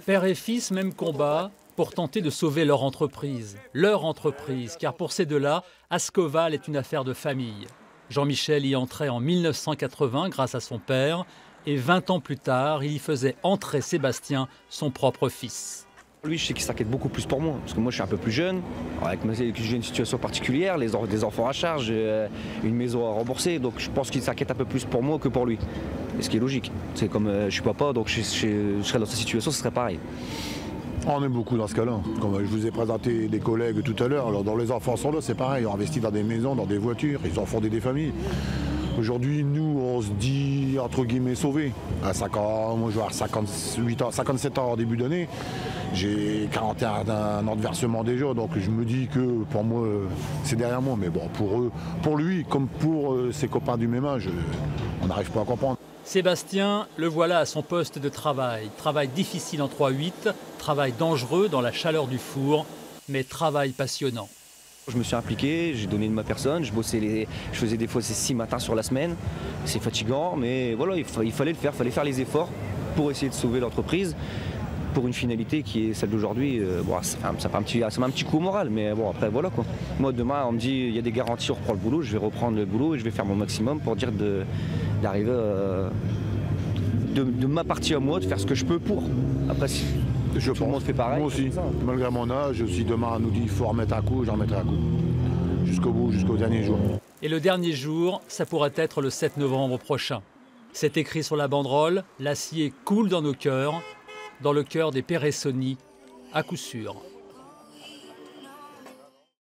Père et fils, même combat pour tenter de sauver leur entreprise, car pour ces deux-là, Ascoval est une affaire de famille. Jean-Michel y entrait en 1980 grâce à son père, et 20 ans plus tard, il y faisait entrer Sébastien, son propre fils. Lui, je sais qu'il s'inquiète beaucoup plus pour moi, parce que moi je suis un peu plus jeune, j'ai une situation particulière, des enfants à charge, une maison à rembourser, donc je pense qu'il s'inquiète un peu plus pour moi que pour lui. Et ce qui est logique. C'est comme je suis papa, donc je serais dans sa situation, ce serait pareil. On aime beaucoup dans ce cas-là. Comme je vous ai présenté des collègues tout à l'heure, alors dans les enfants sont là, c'est pareil, on investit dans des maisons, dans des voitures, ils ont fondé des familles. Aujourd'hui, nous, on se dit, entre guillemets, sauvés. À 5 ans, moi, je vais avoir 58 ans, 57 ans en début d'année. J'ai 41 ans de versement déjà, donc je me dis que pour moi, c'est derrière moi. Mais bon, pour eux, pour lui, comme pour ses copains du même âge, on n'arrive pas à comprendre. Sébastien, le voilà à son poste de travail. Travail difficile en 3-8, travail dangereux dans la chaleur du four, mais travail passionnant. Je me suis impliqué, j'ai donné de ma personne, je faisais des fois 6 matins sur la semaine. C'est fatigant, mais voilà, il fallait le faire, il fallait faire les efforts pour essayer de sauver l'entreprise pour une finalité qui est celle d'aujourd'hui. Bon, ça m'a un petit coup au moral, mais bon, après voilà quoi. Moi demain, on me dit il y a des garanties, on reprend le boulot, je vais reprendre le boulot et je vais faire mon maximum pour dire d'arriver de ma partie à moi, de faire ce que je peux pour. Après, si tout le monde fait pareil. Moi aussi, malgré mon âge, si demain on nous dit qu'il faut remettre un coup, j'en remettrai un coup. Jusqu'au bout, jusqu'au dernier jour. Et le dernier jour, ça pourrait être le 7 novembre prochain. C'est écrit sur la banderole, l'acier coule dans nos cœurs, dans le cœur des Péressoni, à coup sûr.